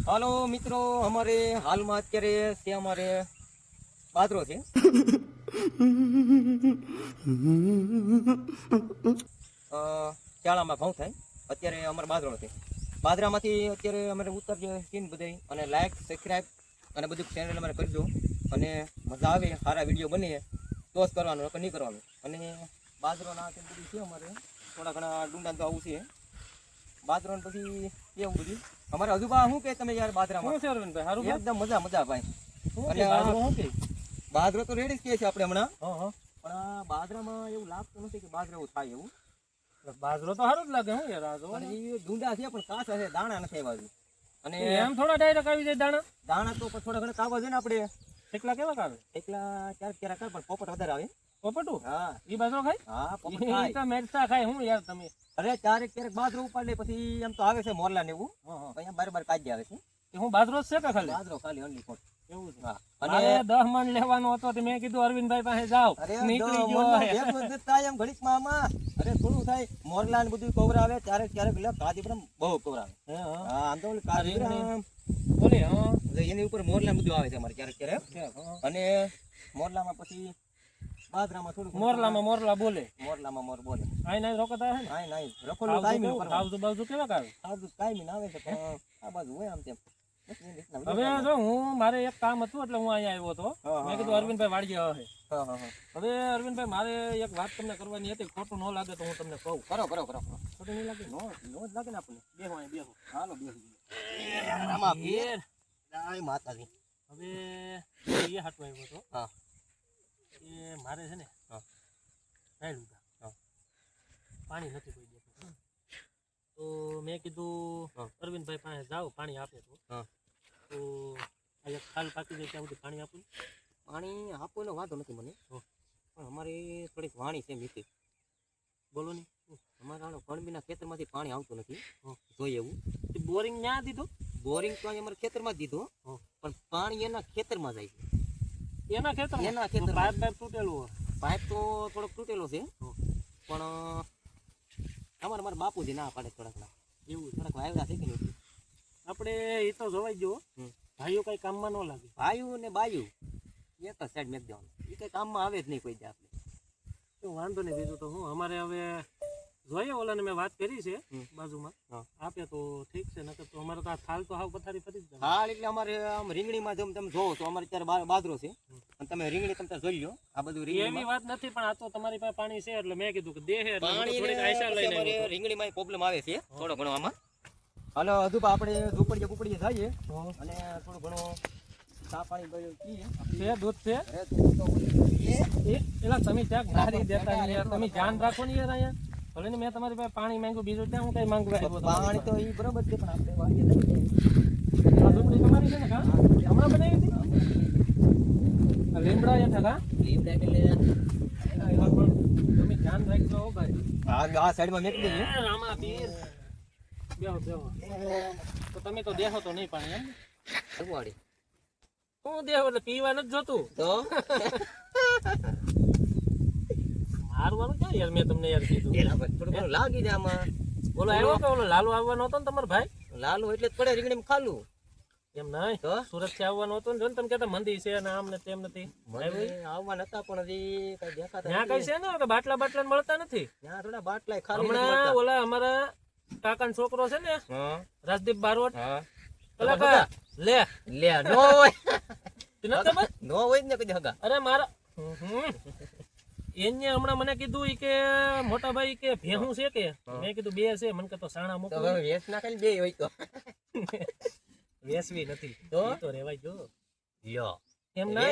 હાલો મિત્રો, અમારે હાલમાં અત્યારે છે અમારે બાજરો છે. શાળામાં ઘઉં થાય, અત્યારે અમારે બાજરો છે. બાજરામાંથી અત્યારે અમારે ઉતરજો સીન બધાય અને લાઈક સબસ્ક્રાઈબ અને બધું ચેનલ અમારે કરજો અને મજા આવે, સારા વિડીયો બને તો જ કરવાનું, નકર નહીં કરવાનું. અને બાજરોના તે બધું છે અમારે થોડા ઘણા ડુંડા તો આવું છે બાજરો પછી કેવું બધું અમારે હજુ શું કે તમે યાર બાજરામાં એકદમ મજા ભાઈ. અને બાજરો તો રેડી જ કે છે આપણે હમણાં, પણ આ બાજરામાં એવું લાગતું નથી કે બાજરો એવું થાય એવું. બાજરો તો સારું જ લાગે હું યાર. એ ડુંડા છે પણ કાચા છે, દાણા નથી આવ્યા. અને એમ થોડા ડાયરેક્ટ આવી જાય દાણા તો થોડા ઘણા કાવા છે ને આપણે. એકલા કેવા આવે? એકલા ક્યારેક આવે પણ પોપટ વધારે આવે. પોપટું? હા, ઈ બાજરો ખાય? હા પોપટ ઈ ખાય. તો મેરસા ખાય હું યાર તમે. અરે ક્યારેક બાજરો ઉપાડ લે પછી એમ તો આવે છે મોરલા ને એવું, અહીંયા બાર કાઢી આવે છે. હું બાજરો જ છે કે ખાલી? બાજરો ખાલી ઓનલી કોટ એવું છે. હા. અને 10 મણ લેવાનો હતો તો મેં કીધું અરવિંદભાઈ પાસે જાવ. નીકળી ગયો એમ ઘડીકમાં આમાં. અરે થોડું થાય મોરલા ને બધું કવરાવે ક્યારેક લે કાદી પણ બહુ કવરાવે. હા, આમ તો કાદી બોલે હા એની ઉપર મોરલા બધું આવે છે અમારે ક્યારેક. અને મોરલામાં પછી બાજરામાં થોડું મોરલા બોલે. મોરલામાં મોર બોલે. આઈ નાઈ રોકતા હે ને? આઈ નાઈ રખોલું કાયમી ઉપર બાજુ કેવા આવે? આવતું કાયમી આવે છે પણ આ બાજુ હોય આમ તેમ. હવે જો હું મારે એક કામ હતું એટલે હું અહીંયા આવ્યો હતો. મેં કીધું અરવિંદભાઈ વાડીએ હશે. હવે અરવિંદભાઈ મારે એક વાત તમને કરવાની હતી, ખોટું ન લાગે તો હું તમને કહું. કરો. ખોટું નહીં લાગે? નો જ લાગે ને આપણને. બેહો. હાલો બેસી માતાજી. હવે એ હાટું આવ્યો હતો. હા. એ મારે છે ને નાયલું પાણી નથી કોઈ દેતું. તો મેં કીધું અરવિંદભાઈ પાસે જાઓ, પાણી આપે તો આ ખાલ પાકી જાય ત્યાં સુધી પાણી આપું. પાણી આપો એનો વાંધો નથી મને, પણ અમારે થોડીક વાણી છે મીઠી. બોલો ને, અમારા કણબીના ખેતરમાંથી પાણી આવતું નથી જોઈએ એવું. બોરિંગ ન્યા દીધું? બોરિંગ તો અમારા ખેતરમાં જ દીધું, પણ પાણી એના ખેતરમાં જાય છે. એના ખેતર પાઇપ તૂટેલું હોય. પાઇપ તો થોડોક તૂટેલો છે, પણ મારા બાપુજી ના પાડે થોડાક એવું થોડાક વાયડા છે કે નહીં. આપણે એ તો જોવાઈ ગયો, ભાઈઓ કઈ કામમાં ન લાગે. ભાઈઓ ને બાયું એક જ સાઈડ મેક દેવાનું, એ કઈ કામમાં આવે જ નહીં કોઈ દે આપણે. તો વાંધો નહીં, બીજું તો હું અમારે હવે જોઈએ. ઓલાને મેં વાત કરી છે બાજુમાં, આપે તો ઠીક છે, નકર તો અમારે તો આ થાલ તો હાવ પથારી ફરી જ. હા, એટલે અમારે આમ રીંગણીમાં જેમ તમે જોવો છો અમારે અત્યારે બાજરો છે અને તમે રીંગણી તમે જોઈ લો. આ બધું એવી વાત નથી, પણ આ તો તમારી પાસે પાણી છે એટલે મેં કીધું કે દે હે રીંગણીમાં પ્રોબ્લેમ આવે છે થોડો ઘણો આમાં. હાલો હજુ આપણે ઝૂંપડીએ જઈએ અને થોડું ઘણું ચા પાણી પીએ. દૂધ છે એલા તમે ત્યાં ગાડી દેતા નહીં યાર, તમે ધ્યાન રાખો ને યાર. અહીંયા ભલે ને મેં તમારી પાસે પાણી માંગ્યું, બીજું ત્યાં હું કઈ માંગવા આવ્યો? પાણી તો એ બરોબર છે, પણ આપણે વાડીએ આ ઝૂંપડી તમારી છે ને? કા હમણાં બનાવી હતી લીમડા હેઠળ? કા લીમડા એટલે તમે ધ્યાન રાખજો ભાઈ. આ સાઈડમાં મેક દેજો. રામા પીર બેહો. તો તમે તો દેહો તો નહીં પાણી એમ વાડી હું દેહો એટલે પીવા નથી જોતું તો મારવાનું ક્યાં યાર, મેં તમને યાર કીધું થોડું ઘણું લાગી જાય આમાં. બોલો આવ્યો કે ઓલો લાલુ આવવાનો હતો ને તમારો ભાઈ? લાલુ એટલે જ પડે રીંગણી ખાલું એમ નહીં તો સુરત થી આવવાનો હતો ને, તમે કહેતા મંદી છે ને આમ ને તેમ નથી. આવવા નતા પણ હજી કઈ દેખાતા ત્યાં કઈ છે ને કે બાટલા મળતા નથી ત્યાં થોડા બાટલા ખાલી. હમણાં ઓલા અમારા કાકાનો છોકરો છે ને રાજદીપ બારોટ, લે નો હોય નો હોય ને કદી હગા. અરે મારા એને હમણાં મને કીધું કે મોટા ભાઈ કે ભેહું છે કે? મેં કીધું 2 છે. મને કહેતો સાણા મોકલો. વેસ નાખે 2 હોય તો વેસવી નથી તો રેવાય જો યો એમ ના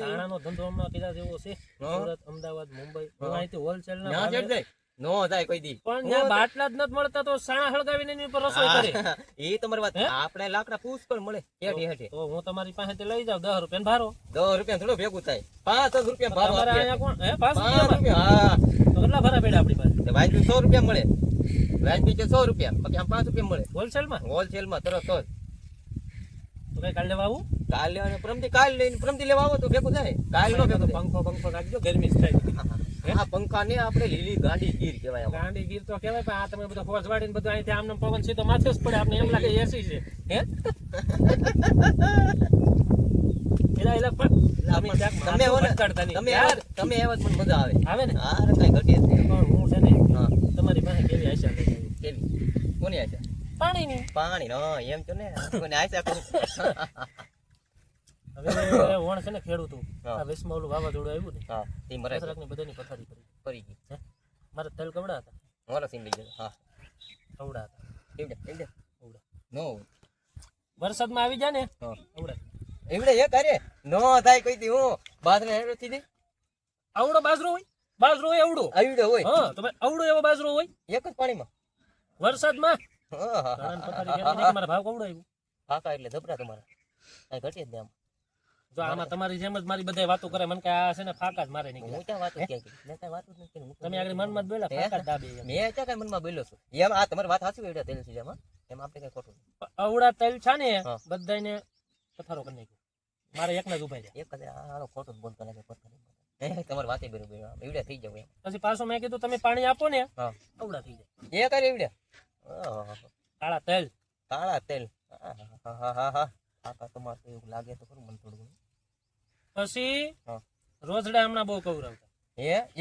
સાણાનો ધંધો હમણાં કીધા જેવો છે. સુરત, અમદાવાદ, મુંબઈ અહીંથી હોલસેલ ના જાય નો જાય કોઈ દી, પણ ત્યાં બાટલા જ નથી મળતા તો સાણા હળગાવીને એની ઉપર રસોઈ કરે. એ તમારી વાત. આપણે લાકડા પુષ્કળ મળે હેઠી હેઠી. તો હું તમારી પાસેથી લઈ જાઉં 10 રૂપિયા ભારો. 10 રૂપિયા થોડું ભેગું થાય. 5 રૂપિયા ભારો. અહીંયા કોણ 5 રૂપિયા? હા, તો કેટલા ભારા પડ્યા આપણી પાસે? વાજબી 100 રૂપિયા મળે. વાજબી છે 100 રૂપિયા, બાકી આમ 5 રૂપિયા મળે હોલસેલમાં. તરત જ. તો કઈ કાલ લેવા આવું? કાલ લેવા પ્રમથી લેવા આવો તો ભેગું થાય. કાલ નો ભેગું. પંખો રાખજો, ગરમી થાય. આ પંખા ને આપણે લીલી ગાડી ગીર કહેવાય આમાં. ગાંડી ગીર તો કહેવાય પણ આ તમે બધો ફોજ વાળીને બધું અહીંથી આમને પવન સીધો માથે જ પડે આપણે એમ લાગે એસી છે હે એલા એલા પણ તમે ક્યાંક તમે માથું હો ને, ભટકાડતા નહીં. તમે યાર, તમે એવા જ મને મજા આવે. આવે ને હા રે કઈ ઘટે જ નહીં. પણ હું છે ને હા તમારી પાસે કેવી આશા લઈ આવી? કેવી કોની આશા? પાણીની. પાણી હા એમ તો ને કોની આશા કરું. હવે વણ છે ને ખેડૂતું હા. આ વેસમાં ઓલું વાવાઝોડું આવ્યું ને હા તે મરાય ગઈ, કચરાકની બધાની પથારી કરી પડી ગઈ. મારે તેલ કવડા હતા મોરો સીન લઈ ગયો. હા કવડા હતા એવડે કવડા નો વરસાદમાં આવી જાય ને હા કવડા એવડે એ કરે નો થાય કોઈ દી હું બાદને હેડો થી દે આવડો બાજરો હોય આવડો આવડે હોય હા તો ભાઈ આવડો એવો બાજરો હોય એક જ પાણીમાં. વરસાદમાં હા હા ઘણાને પથારી ફેરવી નાખી, મારા ભાવ કવડો આવ્યું કાકા એટલે ધબરા તમારા કઈ ઘટે જ નહીં આમ. જો આમાં તમારી જેમ જ મારી બધાય વાતો કરે મને કે આ છે ને ફાકા જ મારે નીકળ્યા. હું ક્યાં વાતો ક્યાં કરી મેં કઈ વાતો જ નથી કરી. તમે આગળ મનમાં જ બોલ્યા ફાકા જ દાબે એમ. મેં ક્યાં કઈ મનમાં બોલ્યો છું એમ આ તમારી વાત સાચી એવડે તેલ છે એમાં એમ આપણે કઈ ખોટું નહીં. આવડા તેલ છે ને હા. બધાયને પથારો કરી નાખ્યો મારે એકને જ ઉભા રહ્યા. એક કદાચ આનો ખોટું જ બોલતો લાગે પથ્થર તમારી વાતે બરોબર એવડે થઈ જાવ એમ. પછી પાછું મેં કીધું તમે પાણી આપો ને હા આવડા થઈ જાય એ કરે એવડે કાળા તેલ. કાળા તેલ. હા કાકા તમારે તો એવું લાગે તો ખરું મને થોડું ઘણું. પછી હા. રોજડા હમણાં બહુ કવરાવતા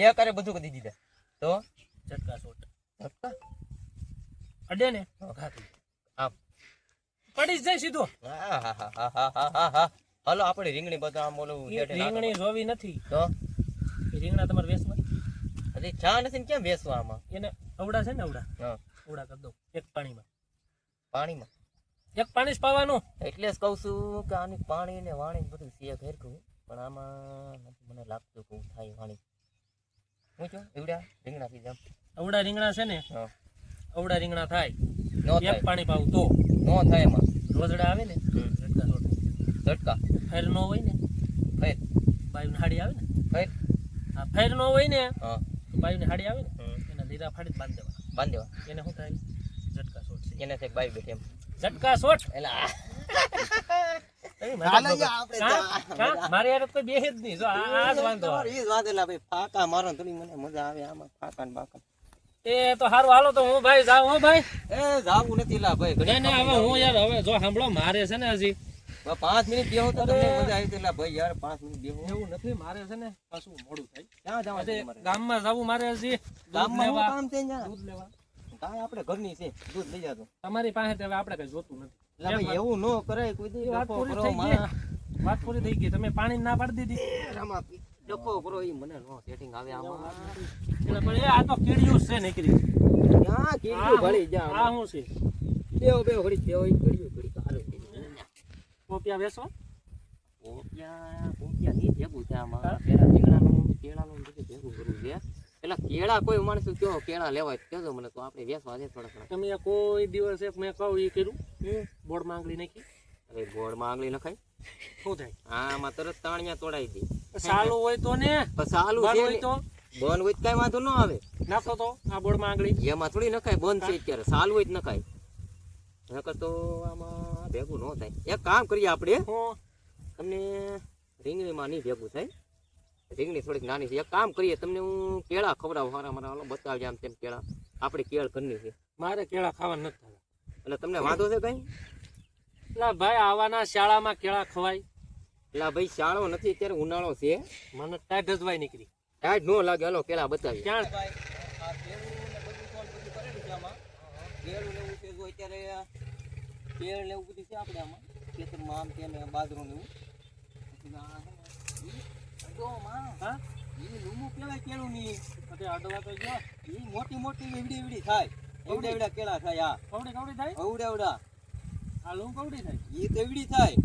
એ કરે બધું કરી દીધા તો ઝટકા શોટ ધક્કા. અડે ને હા. ઘા થઈ જાય. આમ. પડી જ જાય સીધો. હા. હાલો આપણે રીંગણી બધા આમ ઓલું એ શેઠે નાખો. રીંગણી જોવી નથી તો એ રીંગણા તમારે વેસમાં હજી ચા નથી ને કેમ બેસવા આમાં? એને અવડા છે ને અવડા હા અવડા કરી દો એક પાણીમાં પાણીમાં એક પાણી જ પાવાનું. એટલે જ કહું છું કે આની પાણી ને વાણી ને બધું છે ફેરકું પણ આમાં નથી મને લાગતું કે હું થાય વાણી. હું છું એવડા રીંગણા થી જામ. અવડા રીંગણા છે ને હા અવડા રીંગણા થાય નો એક થાય પાણી પાવું તો નો થાય એમાં. રોજડા આવે ને ઝટકા શોટ. ઝટકા ફેર નો હોય ને ફેર બાયુની હાડી આવે ને ફેર આ ફેર નો હોય ને હા તો બાયુની હાડી આવે ને એના લીરા ફાડી જ બાંધી દેવા. બાંધેવા એને શું થાય ઝટકા શોટ છે. એને છે બાઈ બેઠી એમ ઝટકા શોટ એટલે મારે યાર કોઈ બેહે જ નહીં જો આ જ વાંધો આવે. ઈ જ વાત એટલે ભાઈ ફાકા મારો ને થોડી મને મજા આવે આમાં ફાકા ને બાકા. એ તો સારું હાલો તો હું ભાઈ જાઉં હો ભાઈ. એ જાવું નથી લા ભાઈ નહીં નહીં હવે હું યાર હવે જો સાંભળો મારે છે ને હજી 5 મિનિટ બેહો તો તમને મજા આવી એટલે ભાઈ યાર 5 મિનિટ બેહો. એવું નથી મારે છે ને પાછું મોડું થાય. ક્યાં જવાનું છે આજે તમારે? ગામમાં જવું મારે હજી દૂધ ગામમાં શું લેવા. કામ છે ન્યા? દૂધ લેવા કાંઈ આપણે ઘરની છે દૂધ લઈ જાતો. તમારી પાસે તો હવે આપણે કઈ જોતું નથી. એટલે ભાઈ એવું નો કરાય કોઈ દી. એ વાત ડખો પૂરી કરો થઈ માં. ગઈ. વાત પૂરી થઈ ગઈ તમે પાણી ના પાડી દીધી. આમાં ડખો કરો ઈ મને નો સેટિંગ આવે આમાં. એટલે પણ એ આ તો કીડિયું જ છે નીકળી. ક્યાં કીધું ભળી જા આ શું છે બેહો ઘડી બેહો ઈ ઘડી કારો પોપિયા વેચવા? પોપિયા ની ભેગું છે આમાં. પેલા રીંગણાનું કેળાનું બધું ભેગું કરવું છે. પેલા કેળા કોઈ માણસ કયો કેળા લેવાય કહેજો મને તો આપણે વેચવા છે થોડા. તમે આ કોઈ દિવસ એક મેં કહું એ કર્યું બોર્ડ માં આંગળી નાખી અરે ગોળમાં આંગળી નખાય શું થાય? આમાં તરત તાણિયા તોડાઈ દે. સાલું હોય તો ને પણ સાલું બંધ છે હોય તો બંધ હોય તો કઈ વાંધો ન આવે. નાખો તો આ બોર્ડ માં આંગળી. એમાં થોડી નખાય બંધ છે અત્યારે સાલું હોય તો નખાય. નકર તો આમાં ભેગું ન થાય. એક કામ કરીએ આપણે હું તમને રીંગણીમાં નહીં ભેગું થાય. રીંગણી થોડીક નાની છે. એક કામ કરીએ તમને હું કેળા ખવડાવું સારા મારા હાલો બતાવજે આમ તેમ કેળા. આપણી કેળ ઘરની છે મારે કેળા ખાવા નથી થતા. એટલે તમને વાંધો છે કઈ? એટલે ભાઈ આવાના શાળામાં કેળા ખવાય? એટલે ભાઈ શાળો નથી અત્યારે ઉનાળો છે. મને ટાઈટ જવાય નીકળી. ટાઈટ ન લાગે હાલો કેળા બતાવીએ. ક્યાં કેળું લેવું છે જો અત્યારે કેળ લેવું બધું છે આપણે આમાં ખેતરમાં આમ તેમ બાજરો ને એવું પછી આ છે ને અડો માં હા ઈ લૂમું કેવાય કેળું ની પછી અડવા તો જો ઈ મોટી મોટી એવડી થાય એવડા કેળા થાય આ કવડી કવડી થાય. અવડા આ લૂમ કવડી થાય. ઈ તો એવડી થાય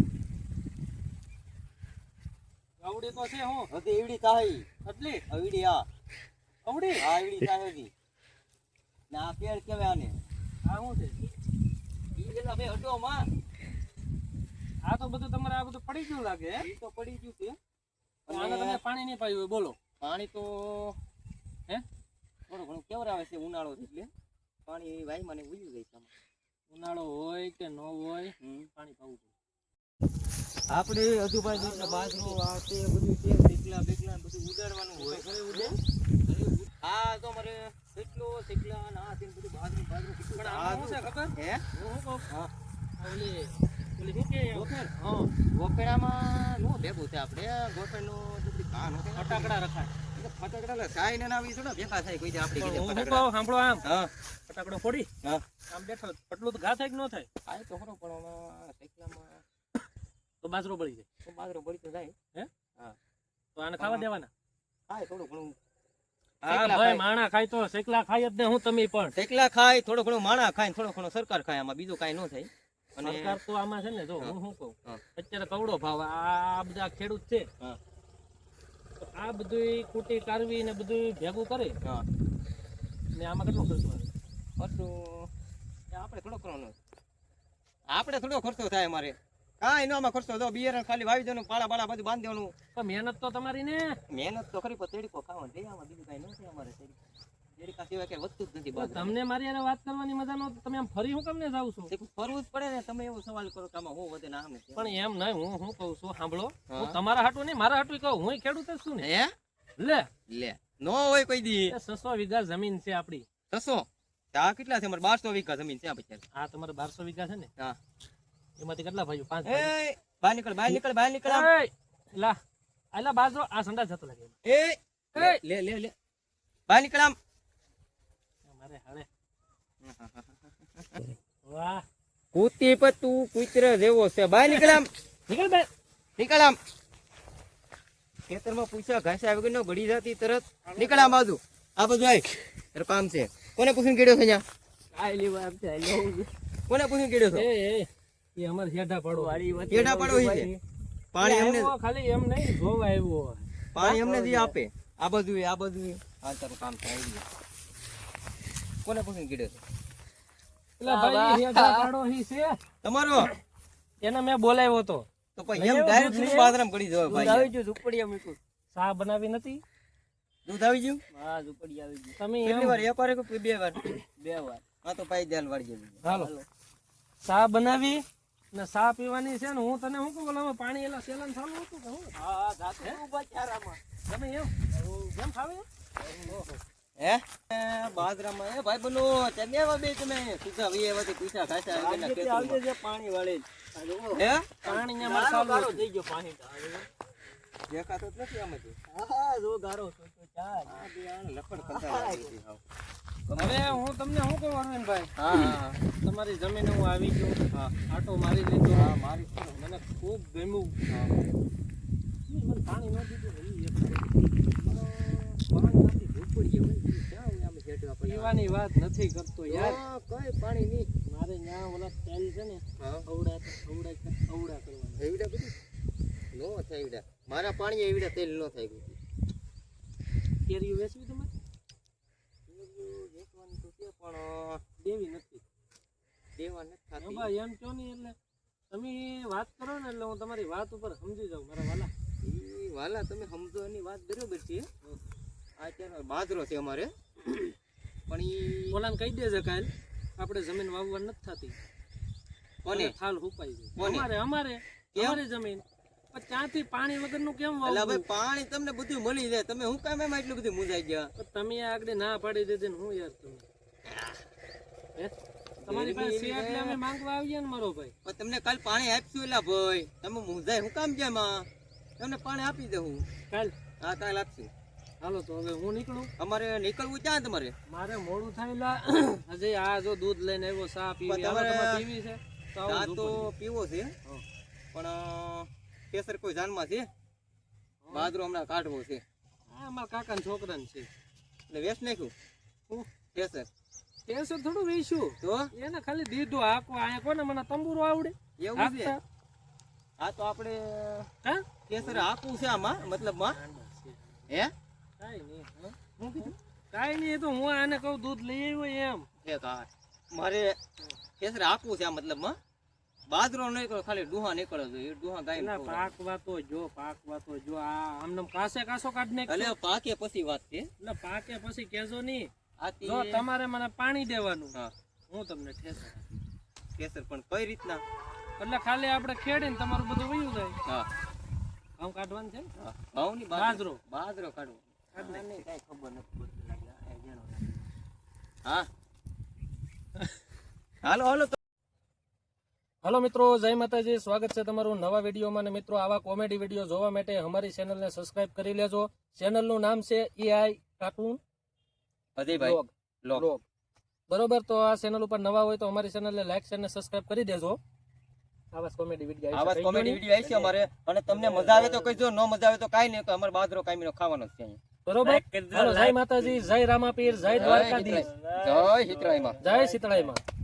કવડી તો છે હું હજી એવડી થાય એટલી એવડી આ કવડી આ એવડી થાય હજી ને આ પેડ કેવાય આને આ શું છે? ઈ જેલા ભાઈ અડો માં આ તો બધું તમારે આ બધું પડી ગયું લાગે હે? ઈ તો પડી ગયું છે આને તમે પાણી નહીં પાયું હોય બોલો. પાણી તો હે થોડું ઘણું કેવરાવે છે ઉનાળો છે એટલે પાણી વાયમાં ને ઉયું જાય છે આમાં. ઉનાળો હોય કે ન હોય પાણી પાવું જોઈએ. આપણે હજુ ભાઈ બાજરો આ તે બધું છે એકલા બેકલા બધું ઉડાડવાનું હોય. આ તો મારે શેકલા અને આ તેમ બધું બાજરી કેટલું પણ આમાં શું છે ખબર હે હું શું કહું હા ઓલી શું કે ગોફેર હા ગોફેડામાં નો ભેગું છે આપણે ગોફેડનું જે બધી કાન હોય ફટાકડા રખાય ફટાકડા સાઈ ને આવી થોડા ભેગા થાય કોઈ દે આપણે પણ કીધે હું શું ફટાકડા કહું સાંભળો આમ હા ફટાકડો ફોડી હા આમ બેઠો પટલું તો ઘા થાય કે ન થાય આ તો ખરો પણ આમાં શેકલામાં તો બાજરો બળી જાય તો બાજરો બળી તો જાય હે હા તો આને ખાવા દેવાના ખાય થોડું ઘણું હા શેકલા ભાઈ ખાય. માણા ખાય તો શેકલા ખાય જ ને હું તમે પણ શેકલા ખાય થોડું ઘણું માણા ખાય થોડો ઘણો સરકાર ખાય આમાં બીજું કાંઈ ન થાય અને સરકાર તો આમાં છે ને જો હું શું કહું હા. અત્યારે કવડો ભાવ આ બધા ખેડૂત છે હા તો આ બધું કુટી કારવી ને બધું ભેગું કરે હા ને આમાં કેટલો ખર્ચો આવે ખર્ચો એ આપણે થોડો કરવાનો આપણે થોડો ખર્ચો થાય અમારે કાંઈ ન આમાં ખર્ચો જો બિયારણ ખાલી વાવી દેવાનું પાળા બાળા બધું બાંધી દેવાનું તો મહેનત તો તમારી ને મહેનત તો ખરી પણ તેડીકો ખાવાનું છે આમાં બીજું કાંઈ ન થાય અમારે તેડીકા સિવાય કાંઈ વધતું જ નથી તો બાજુ તમને મારી હારે વાત કરવાની મજા નો તમે આમ ફરી હું તમને જાવ છો ફરવું જ પડે ને તમે એવો સવાલ કરો કે આમાં હું વધે ના આમ પણ એમ નહીં હું શું કહું છું સાંભળો હા. હું તમારા હાટું નહીં મારા હાટું કહું હું ખેડૂત જ છું ને હે લે લે નો હોય કોઈ દી એ 600 વીઘા જમીન છે આપડી 600 આ કેટલા છે અમારે 1200 વીઘા જમીન છે આ બચારી આ તમારે 1200 વીઘા છે ને હા એમાંથી કેટલા ભાઈઓ 5 એ બહાર નીકળ આમ. લા આલા બાજરો આ સંડા જતો લાગે એ લે લે લે બહાર નીકળ આમ મારે હાડે વાહ કૂતી પતું કૂતર જેવો છે બહાર નીકળ આમ નીકળ બે નીકળ આમ ખેતરમાં પૂછ્યા ઘાસ્યા વગર નો ગળી જતી તરત નીકળ આમ બાજુ આ બધું આય તારું કામ છે કોને પૂછીને કેડ્યો છે અહીંયા આલી વાત છે કોને પૂછીને કેડ્યો છો એ અમાર હેઠા પડો કેડા પાડો ઈ છે પાણી અમને ખાલી એમ નહીં જોવા આવ્યો પાણી અમને જે આપે આ બધું આ તારું કામ થાય ઈ. કોને પૂછીને કેડ્યો છે એટલે ભાઈ હેઠા પાડો હી છે તમારો એને મેં બોલાવ્યો તો તો પછી એમ ડાયરેક્ટ શું બાજરામાં ગળી જવાય ભાઈ ઝૂંપડીયા મૂકું ચા બનાવી નથી દૂધ આવી ગયું હા ઝૂંપડી આવી ગઈ તમે કેટલી વાર એક વાર કે બે વાર બે વાર હા તો પાઈ ધ્યાન વાળી ગયું હાલો ચા બનાવી ને ચા પીવાની છે ને હું તને શું કહું બોલાવો પાણી એલા સેલન ચાલુ હતું કે હું હા જાતો ઉભા ચારામાં તમે એમ કેમ ખાવે હે બાજરામાં એ ભાઈ બનો તમે આવા બે તમે સીધા વી એવાથી પૂછા ખાસા આગળના ખેતરમાં. જે પાણી વાળે હે પાણી ને અમાર ચાલુ થઈ ગયો પાણી દેખાતો જ નથી આમાંથી હા જો ગારો તો ચાલ આ બે આને લપડ કરતા લાગે છે હાવ. હવે હું તમને શું કહું અરવિંદભાઈ હા હા તમારી જમીન હું આવી ગયો હા આટો મારી લીધો હા મારી ખરો. મને ખૂબ ગમ્યું હા. મને પાણી ન દીધું પાણી નથી ઝૂંપડીએ હોય ક્યાં આમ હેઠવા પડે પીવાની વાત નથી કરતો યાર કઈ પાણી નહીં મારે ન્યા ઓલા તેલ છે ને હા અવડા કરવાના એવડા બધું નો થાય એવડા મારા પાણી એવડા તેલ નો થાય બધું કેરીઓ વેચવી તમારે વેચવાનું તો છે પણ દેવી નથી દેવા નથી થતી બાબા એમ કહો ને એટલે તમે વાત કરો ને એટલે હું તમારી વાત ઉપર સમજી જાઉં મારા વાલા ઈ વાલા તમે સમજો એની વાત બરોબર છે આ અત્યારે બાજરો છે અમારે પણ ઈ ઓલાને કહી દેજે કાલ આપણે જમીન વાવવા નથી થતી કોને અને થાલ હુપાઈ કોને? જાય અમારે કેમ? અમારી જમીન પણ ત્યાંથી પાણી વગરનું કેમ એટલે વાવવું ભાઈ પાણી તમને બધું મળી જાય તમે હું કામ એમાં એટલું બધું મુંજાઈ ગયા તો તમે આગળ ના પાડી દીધી ને હું યાર તમે હે? તમારી પાસે છે એટલે અમે માંગવા આવીએ ને મારો ભાઈ પણ તમને કાલ પાણી આપશું એલા ભાઈ તમે મુંજાય હું કામ ગયા એમાં તમને પાણી આપી દઉં કાલ હા કાલ આપશું હાલો તો હવે હું નીકળું અમારે નીકળવું ક્યાં તમારે મારે મોડું થાય હજી આ જો દૂધ લઈને આવ્યો ચા પીવી હાલો તમારે- તમારે પીવી છે તો આવો ચા તો ઝૂંપડી. પીવો છે હા. પણ કેસર કોઈ જાનમાં છે બાજરો હમણાં કાઢવો છે હા અમારા કાકાના છોકરાને છે એટલે વેચ નાખ્યું હું કેસર કેસર થોડું વેચ્યું તો એને ખાલી દીધું આખું અહીંયા કોને મને તંબુરો આવડે એવું છે હાંકતા? હા તો આપણે હા કેસર આપવું છે આમાં મતલબમાં હે કાંઈ નહીં હા? હું કીધું કાંઈ નહીં એ તો હું આને કહું દૂધ લઈ આવ્યો એમ એક આ મારે કેસર આપવું છે આ મતલબમાં બાજરો નહીં કરો ખાલી ડુહા નીકળે છે એ ડુહા ગાય પેલા પાકવા તો જો આ આમને કાસે કાસો કાઢ નાખ એટલે પાકે પછી વાત છે એટલે પાકે પછી કેજો નહીં આથી જો તમારે મને પાણી દેવાનું હા હું તમને ઠેસર કેસર પણ કઈ રીતના એટલે ખાલી આપણે ખેડીને તમારું બધું વયું જાય હા ઘઉં કાઢવાનું છે ને હા ઘઉંની બાજરો બાજરો કાઢવો કાઢ નાખ. આને કાંઈ ખબર નથી પડતી લાગે. હા હાલો હાલો હાલો મિત્રો, જય માતાજી. સ્વાગત છે તમારું નવા વિડીયોમાં. અને મિત્રો, આવા કોમેડી વિડીયો જોવા માટે અમારી ચેનલને સબસ્ક્રાઇબ કરી લેજો. ચેનલનું નામ છે EI કાર્ટૂન અજયભાઈ બ્લોગ. બરોબર, તો આ ચેનલ ઉપર નવા હોય તો અમારી ચેનલને લાઈક શેર અને સબસ્ક્રાઇબ કરી દેજો. આવા કોમેડી વિડીયો આવા કોમેડી વિડીયો આવી છે અમારે, અને તમને મજા આવે તો કહીજો, ન મજા આવે તો કાંઈ નહીં, અમારે બાજરો કાયમીનો ખાવાનો જ છે અહીંયા. બરોબર. હાલો, જય માતાજી, જય રામાપીર, જય દ્વારકાધીશ, જય હિતરાઈમાં. જય શીતળાઈમાં.